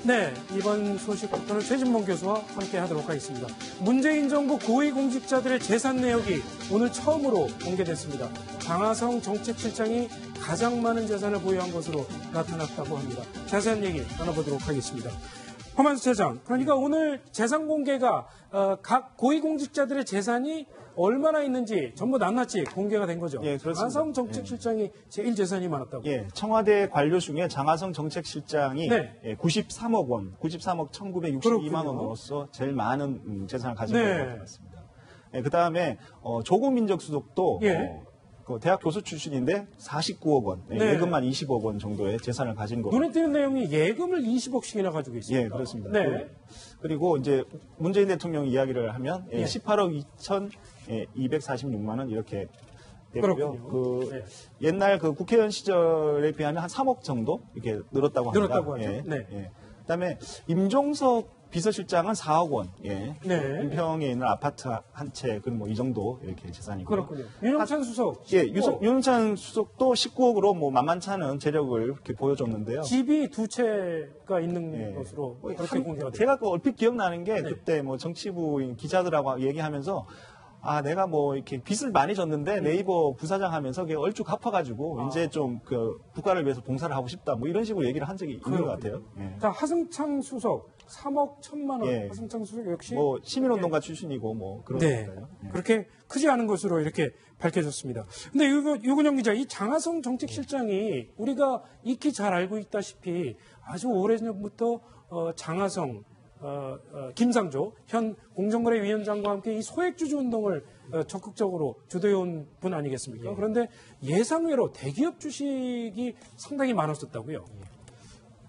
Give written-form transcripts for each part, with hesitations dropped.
네, 이번 소식부터는 최진봉 교수와 함께 하도록 하겠습니다. 문재인 정부 고위공직자들의 재산 내역이 오늘 처음으로 공개됐습니다. 장하성 정책실장이 가장 많은 재산을 보유한 것으로 나타났다고 합니다. 자세한 얘기 나눠보도록 하겠습니다. 허만수 차장, 그러니까 오늘 재산 공개가 각 고위공직자들의 재산이 얼마나 있는지 전부 낱낱이 공개가 된 거죠. 예, 그렇습니다. 장하성 정책실장이 제일 재산이 많았다고. 예, 청와대 관료 중에 장하성 정책실장이 네. 93억 원, 93억 1962만 원으로서 제일 많은 재산을 가진 네. 것으로 나타났습니다. 예, 그다음에 조국 민정수석도 예. 그 대학 교수 출신인데 49억 원, 네. 예금만 20억 원 정도의 재산을 가진 거고. 눈에 띄는 내용이 예금을 20억씩이나 가지고 있습니다. 예, 그렇습니다. 네. 그리고 이제 문재인 대통령 이야기를 하면 예. 18억 2,246만 원 이렇게 되고요. 그렇군요. 네. 옛날 그 국회의원 시절에 비하면 한 3억 정도 이렇게 늘었다고 합니다. 늘었다고 하죠. 예. 네. 예. 그다음에 임종석 비서실장은 4억 원. 예. 네. 은평에 있는 아파트 한 채, 뭐 이 정도 이렇게 재산이고. 그렇군요. 윤영찬 수석. 예, 윤영찬 수석도 19억으로 뭐 만만치 않은 재력을 이렇게 보여줬는데요. 집이 두 채가 있는 예. 것으로 그렇게 공개가 됐어요. 제가 그 얼핏 기억나는 게 네. 그때 뭐 정치부인 기자들하고 얘기하면서 내가 뭐 이렇게 빚을 많이 졌는데 네이버 부사장 하면서 그게 얼추 갚아가지고 이제 좀 그 국가를 위해서 봉사를 하고 싶다 뭐 이런 식으로 얘기를 한 적이 있는 것 같아요. 예. 자, 하승창 수석 3억 1천만 원. 예. 하승창 수석 역시 뭐 시민운동가 출신이고 뭐 그런 네. 거니까요. 예. 그렇게 크지 않은 것으로 이렇게 밝혀졌습니다. 근데 유근영 기자, 이 장하성 정책실장이 우리가 익히 잘 알고 있다시피 아주 오래전부터 장하성 김상조 현 공정거래위원장과 함께 이 소액주주 운동을 적극적으로 주도해온 분 아니겠습니까? 예. 그런데 예상외로 대기업 주식이 상당히 많았었다고요.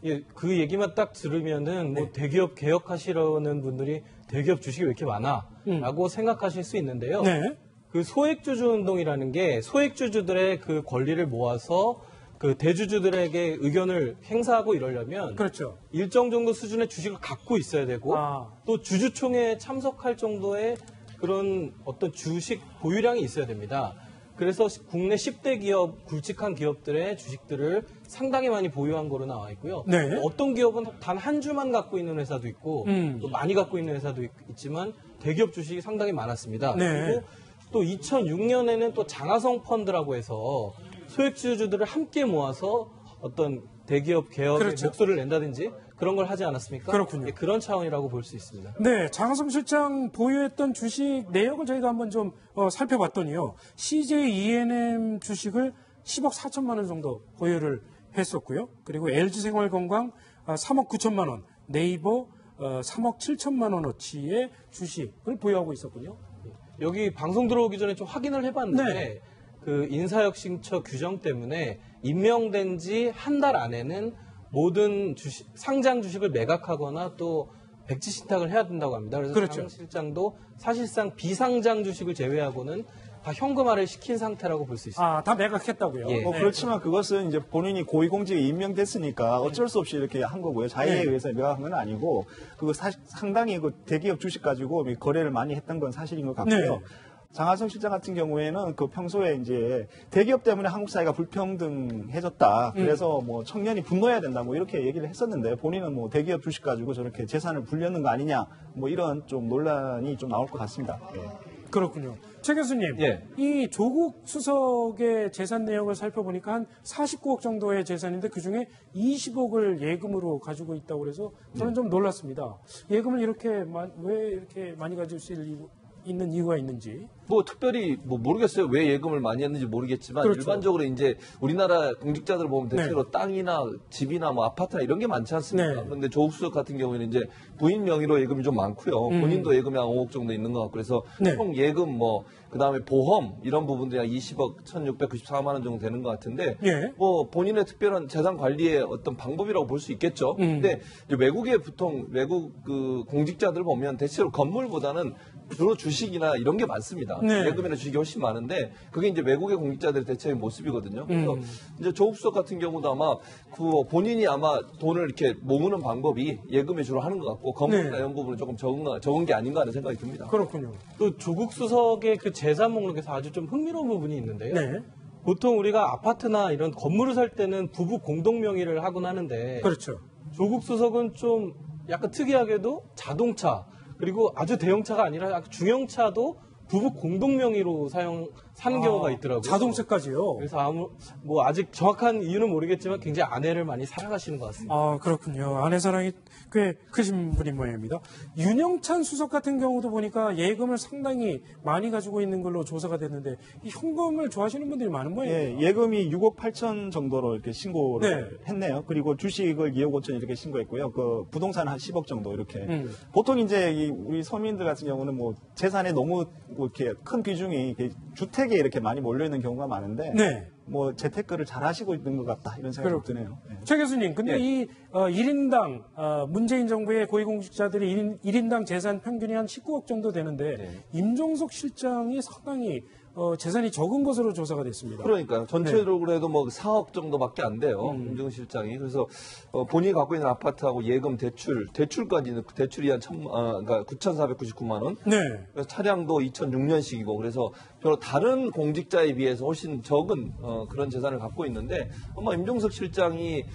예, 그 얘기만 딱 들으면은 뭐 대기업 개혁하시려는 분들이 대기업 주식이 왜 이렇게 많아?라고 생각하실 수 있는데요. 네. 그 소액주주 운동이라는 게 소액주주들의 그 권리를 모아서 그 대주주들에게 의견을 행사하고 이러려면 그렇죠. 일정 정도 수준의 주식을 갖고 있어야 되고 또 주주총회에 참석할 정도의 그런 어떤 주식 보유량이 있어야 됩니다. 그래서 국내 10대 기업, 굵직한 기업들의 주식들을 상당히 많이 보유한 거로 나와 있고요. 네. 어떤 기업은 단 한 주만 갖고 있는 회사도 있고 또 많이 갖고 있는 회사도 있지만 대기업 주식이 상당히 많았습니다. 네. 그리고 또 2006년에는 또 장하성 펀드라고 해서 소액주주들을 함께 모아서 어떤 대기업 개혁의 그렇죠. 목소리를 낸다든지 그런 걸 하지 않았습니까? 그렇군요. 예, 그런 차원이라고 볼 수 있습니다. 네, 장하성 실장 보유했던 주식 내역을 저희가 한번 좀 살펴봤더니요. CJ E&M 주식을 10억 4천만 원 정도 보유를 했었고요. 그리고 LG생활건강 3억 9천만 원, 네이버 3억 7천만 원어치의 주식을 보유하고 있었군요. 여기 방송 들어오기 전에 좀 확인을 해봤는데 네. 그 인사혁신처 규정 때문에 임명된 지 한 달 안에는 모든 상장 주식을 매각하거나 또 백지 신탁을 해야 된다고 합니다. 그래서 그렇죠. 장 실장도 사실상 비상장 주식을 제외하고는 다 현금화를 시킨 상태라고 볼 수 있습니다. 다 매각했다고요? 예. 뭐 네. 그렇지만 그것은 이제 본인이 고위공직에 임명됐으니까 어쩔 수 없이 이렇게 한 거고요. 자의에 네. 의해서 매각한 건 아니고 그거 상당히 그 대기업 주식 가지고 거래를 많이 했던 건 사실인 것 같고요. 네. 장하성 실장 같은 경우에는 그 평소에 이제 대기업 때문에 한국 사회가 불평등해졌다. 그래서 뭐 청년이 분노해야 된다. 뭐 이렇게 얘기를 했었는데 본인은 뭐 대기업 주식 가지고 저렇게 재산을 불렸는 거 아니냐. 뭐 이런 좀 논란이 좀 나올 것 같습니다. 예. 그렇군요. 최 교수님, 예. 이 조국 수석의 재산 내역을 살펴보니까 한 49억 정도의 재산인데 그중에 20억을 예금으로 가지고 있다고 그래서 저는 좀 놀랐습니다. 예금을 왜 이렇게 많이 가질 수 있는 이유가 있는지. 뭐 특별히 뭐 모르겠어요. 왜 예금을 많이 했는지 모르겠지만 그렇죠. 일반적으로 이제 우리나라 공직자들 보면 대체로 네. 땅이나 집이나 뭐 아파트나 이런 게 많지 않습니까? 네. 그런데 조국 수석 같은 경우에는 이제 부인 명의로 예금이 좀 많고요. 본인도 예금이 한 5억 정도 있는 것 같고 그래서 네. 총 예금 뭐 그다음에 보험 이런 부분들이 한 20억 1,694만 원 정도 되는 것 같은데 예. 뭐 본인의 특별한 재산 관리의 어떤 방법이라고 볼 수 있겠죠. 근데 이제 외국의 보통 외국 그 공직자들 보면 대체로 건물보다는 주로 주식이나 이런 게 많습니다. 네. 예금이나 주식이 훨씬 많은데 그게 이제 외국의 공직자들의 대체의 모습이거든요. 그래서 이제 조국 수석 같은 경우도 아마 그 본인이 아마 돈을 이렇게 모으는 방법이 예금에 주로 하는 것 같고 건물이나 네. 이런 부분은 조금 적은 게 아닌가 하는 생각이 듭니다. 그렇군요. 또 조국 수석의 그 재산 목록에서 아주 좀 흥미로운 부분이 있는데요. 네. 보통 우리가 아파트나 이런 건물을 살 때는 부부 공동 명의를 하곤 하는데 그렇죠. 조국 수석은 좀 약간 특이하게도 자동차 그리고 아주 대형차가 아니라 약간 중형차도 부부 공동 명의로 사는 경우가 있더라고요. 자동차까지요? 그래서 뭐 아직 정확한 이유는 모르겠지만 굉장히 아내를 많이 사랑하시는 것 같습니다. 아, 그렇군요. 아내 사랑이 꽤 크신 분인 모양입니다. 윤영찬 수석 같은 경우도 보니까 예금을 상당히 많이 가지고 있는 걸로 조사가 됐는데 이 현금을 좋아하시는 분들이 많은 모양이에요. 예, 예금이 6억 8천 정도로 이렇게 신고를 했네요. 그리고 주식을 2억 5천 이렇게 신고했고요. 그 부동산 한 10억 정도 이렇게. 보통 이제 우리 서민들 같은 경우는 뭐 재산에 너무 뭐 이렇게 큰 비중이 이렇게 주택에 이렇게 많이 몰려 있는 경우가 많은데 네. 뭐 재테크를 잘 하시고 있는 것 같다 이런 생각이 드네요. 예. 최 교수님, 근데 이 1인당 문재인 정부의 고위공직자들이 1인당 재산 평균이 한 19억 정도 되는데 임종석 실장이 상당히 재산이 적은 것으로 조사가 됐습니다. 그러니까요. 전체적으로 해도 뭐 4억 정도밖에 안 돼요. 임종 실장이. 그래서 본인이 갖고 있는 아파트하고 예금 대출까지는 대출이 한 그러니까 9,499만 원. 네. 그래서 차량도 2006년식이고 그래서 별로 다른 공직자에 비해서 훨씬 적은 그런 재산을 갖고 있는데 아마 임종석 실장이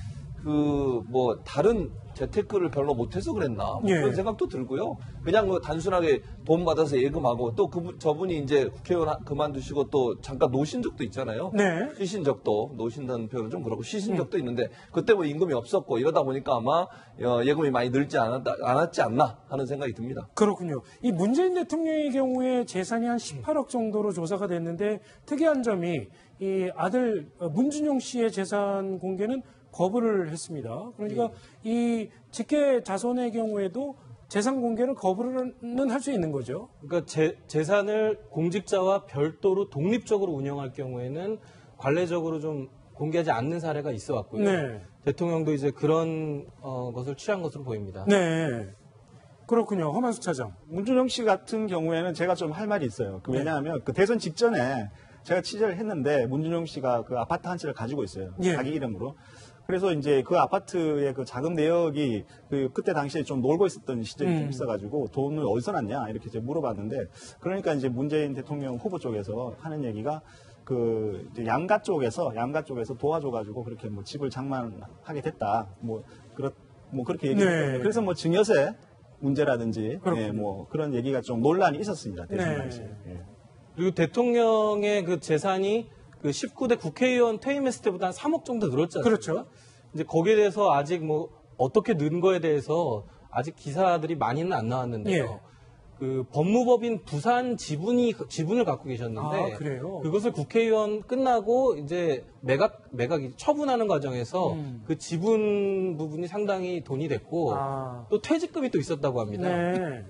뭐 다른 재테크를 별로 못해서 그랬나 뭐 그런 생각도 들고요. 그냥 뭐 단순하게 돈 받아서 예금하고 또 저분이 이제 국회의원 그만두시고 또 잠깐 노신 적도 있잖아요. 네. 쉬신 적도 노신다는 표현은 좀 그렇고 쉬신 적도 있는데 그때 뭐 임금이 없었고 이러다 보니까 아마 예금이 많이 늘지 않았지 않나 하는 생각이 듭니다. 그렇군요. 이 문재인 대통령의 경우에 재산이 한 18억 정도로 조사가 됐는데 특이한 점이 이 아들 문준용 씨의 재산 공개는 거부를 했습니다. 그러니까 이 직계 자손의 경우에도 재산 공개를 거부는 할 수 있는 거죠. 그러니까 재산을 공직자와 별도로 독립적으로 운영할 경우에는 관례적으로 좀 공개하지 않는 사례가 있어 왔고요. 네. 대통령도 이제 그런 것을 취한 것으로 보입니다. 네. 그렇군요. 허만수 차장. 문준영 씨 같은 경우에는 제가 좀 할 말이 있어요. 왜냐하면 그 대선 직전에 제가 취재를 했는데 문준영 씨가 그 아파트 한 채를 가지고 있어요. 자기 이름으로. 그래서 이제 그 아파트의 그 자금 내역이 그때 당시에 좀 놀고 있었던 시절이 좀 있어가지고 돈을 어디서 났냐 이렇게 이제 물어봤는데 그러니까 이제 문재인 대통령 후보 쪽에서 하는 얘기가 그 이제 양가 쪽에서 도와줘가지고 그렇게 뭐 집을 장만하게 됐다 그렇게 얘기했어요. 그래서 뭐 증여세 문제라든지 뭐 그런 얘기가 좀 논란이 있었습니다. 대선 당시에. 그리고 대통령의 그 재산이 그 19대 국회의원 퇴임했을 때보다 한 3억 정도 늘었지 않습니까? 그렇죠. 이제 거기에 대해서 아직 뭐 어떻게 는 거에 대해서 아직 기사들이 많이는 안 나왔는데요. 그 법무법인 부산 지분을 갖고 계셨는데 그래요? 그것을 국회의원 끝나고 이제 매각이 처분하는 과정에서 그 지분 부분이 상당히 돈이 됐고 또 퇴직금이 또 있었다고 합니다.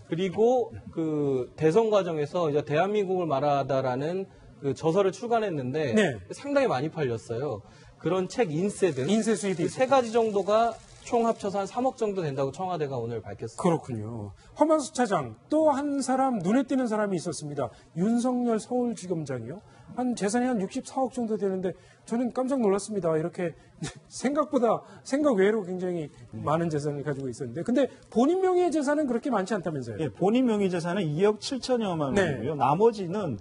그리고 그 대선 과정에서 이제 대한민국을 말하다라는 그 저서를 출간했는데 상당히 많이 팔렸어요. 그런 책 인쇄 등 인쇄 수입이 세 가지 정도가 총 합쳐서 한 3억 정도 된다고 청와대가 오늘 밝혔습니다. 그렇군요. 허만수 차장, 또 한 사람, 눈에 띄는 사람이 있었습니다. 윤석열 서울지검장이요. 재산이 한 64억 정도 되는데 저는 깜짝 놀랐습니다. 이렇게 생각 외로 굉장히 많은 재산을 가지고 있었는데. 근데 본인 명의의 재산은 그렇게 많지 않다면서요? 예, 본인 명의 재산은 2억 7천여만 원이고요. 나머지는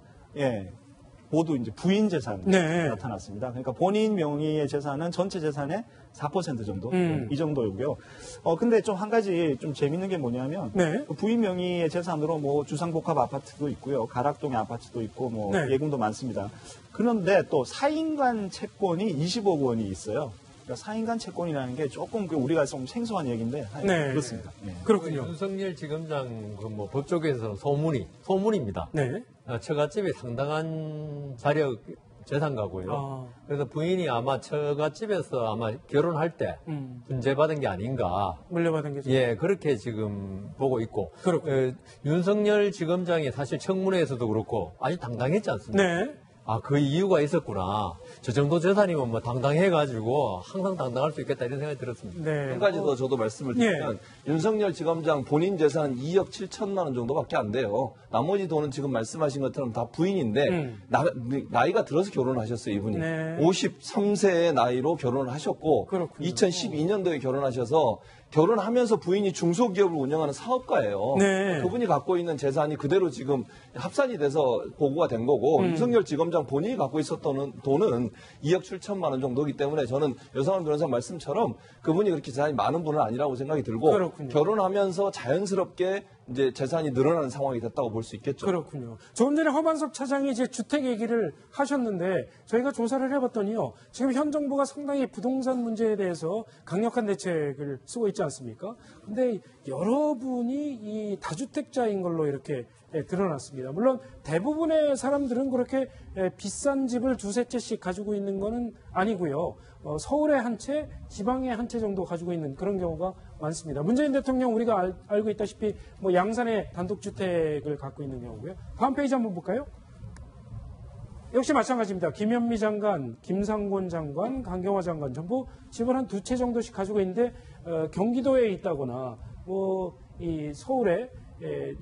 모두 이제 부인 재산이 나타났습니다. 그러니까 본인 명의의 재산은 전체 재산의 4% 정도, 이 정도이고요. 근데 좀 한 가지 좀 재밌는 게 뭐냐면, 그 부인 명의의 재산으로 뭐 주상복합 아파트도 있고요, 가락동의 아파트도 있고, 뭐 예금도 많습니다. 그런데 또 4인간 채권이 20억 원이 있어요. 그러니까 4인간 채권이라는 게 조금 우리가 좀 생소한 얘기인데 그렇습니다. 그렇군요. 윤석열 지검장 뭐 법조계에서는 소문입니다. 처갓집이 상당한 자력 재산가고요. 그래서 부인이 아마 처갓집에서 아마 결혼할 때 분재받은 게 아닌가. 물려받은 게 예, 그렇게 지금 보고 있고. 윤석열 지검장이 사실 청문회에서도 그렇고 아주 당당했지 않습니까? 그 이유가 있었구나. 저 정도 재산이면 뭐 당당해가지고 항상 당당할 수 있겠다 이런 생각이 들었습니다. 한 가지 더 저도 말씀을 드리면 윤석열 지검장 본인 재산 2억 7천만 원 정도밖에 안 돼요. 나머지 돈은 지금 말씀하신 것처럼 다 부인인데 나이가 들어서 결혼하셨어요, 이분이. 53세의 나이로 결혼을 하셨고 2012년도에 결혼하셔서 결혼하면서 부인이 중소기업을 운영하는 사업가예요. 네. 그분이 갖고 있는 재산이 그대로 지금 합산이 돼서 보고가 된 거고 윤석열 지검장 본인이 갖고 있었던 돈은 2억 7천만 원 정도이기 때문에 저는 여상원 변호사 말씀처럼 그분이 그렇게 재산이 많은 분은 아니라고 생각이 들고 그렇군요. 결혼하면서 자연스럽게 이제 재산이 늘어나는 상황이 됐다고 볼 수 있겠죠. 그렇군요. 조금 전에 허만섭 차장이 이제 주택 얘기를 하셨는데 저희가 조사를 해봤더니요. 지금 현 정부가 상당히 부동산 문제에 대해서 강력한 대책을 쓰고 있지 않습니까? 근데 여러분이 이 다주택자인 걸로 이렇게 드러났습니다. 물론 대부분의 사람들은 그렇게 비싼 집을 두세 채씩 가지고 있는 거는 아니고요. 서울에 한 채, 지방에 한 채 정도 가지고 있는 그런 경우가 많습니다. 문재인 대통령 우리가 알고 있다시피 뭐 양산에 단독주택을 갖고 있는 경우고요. 다음 페이지 한번 볼까요? 역시 마찬가지입니다. 김현미 장관, 김상곤 장관, 강경화 장관 전부 집을 한 2채 정도씩 가지고 있는데 경기도에 있다거나 뭐 이 서울에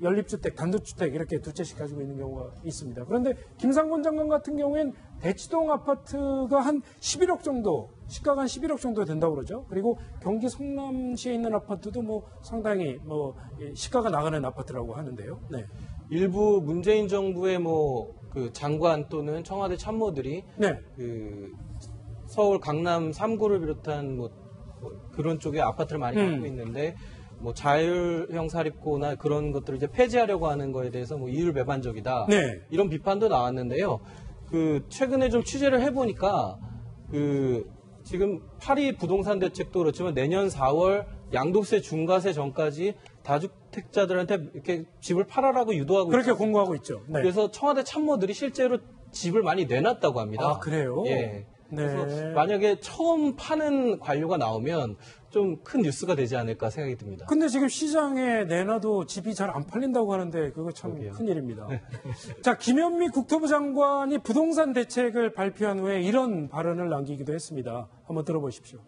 연립주택, 단독주택 이렇게 2채씩 가지고 있는 경우가 있습니다. 그런데 김상곤 장관 같은 경우엔 대치동 아파트가 한 11억 정도, 시가가 한 11억 정도 된다고 그러죠. 그리고 경기 성남시에 있는 아파트도 뭐 상당히 뭐 시가가 나가는 아파트라고 하는데요. 네. 일부 문재인 정부의 뭐 그 장관 또는 청와대 참모들이 네. 그 서울 강남 3구를 비롯한 뭐 그런 쪽에 아파트를 많이 갖고 있는데 뭐 자율형 사립고나 그런 것들을 이제 폐지하려고 하는 거에 대해서 뭐 이율배반적이다. 네. 이런 비판도 나왔는데요. 그 최근에 좀 취재를 해보니까 그 지금 파리 부동산 대책도 그렇지만 내년 4월 양도세 중과세 전까지 다주택자들한테 이렇게 집을 팔아라고 유도하고 그렇게 있어요. 공고하고 있죠. 네. 그래서 청와대 참모들이 실제로 집을 많이 내놨다고 합니다. 아, 그래요? 예. 네. 그래서 만약에 처음 파는 관료가 나오면 좀 큰 뉴스가 되지 않을까 생각이 듭니다. 근데 지금 시장에 내놔도 집이 잘 안 팔린다고 하는데 그거 참 그러게요. 큰일입니다. 자, 김현미 국토부 장관이 부동산 대책을 발표한 후에 이런 발언을 남기기도 했습니다. 한번 들어보십시오.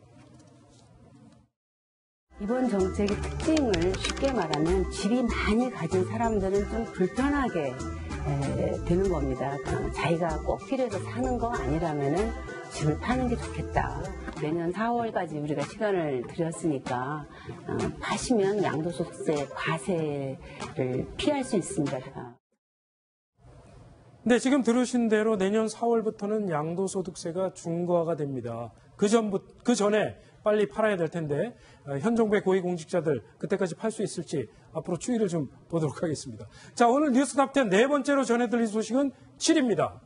이번 정책의 특징을 쉽게 말하면 집이 많이 가진 사람들은 좀 불편하게 되는 겁니다. 자기가 꼭 필요해서 사는 거 아니라면은 집을 파는 게 좋겠다. 내년 4월까지 우리가 시간을 드렸으니까 파시면 양도소득세 과세를 피할 수 있습니다. 네, 지금 들으신 대로 내년 4월부터는 양도소득세가 중과가 됩니다. 그 전에 빨리 팔아야 될 텐데 현 정부의 고위공직자들 그때까지 팔 수 있을지 앞으로 추이를 좀 보도록 하겠습니다. 자, 오늘 뉴스 탑10 네 번째로 전해드릴 소식은 7입니다.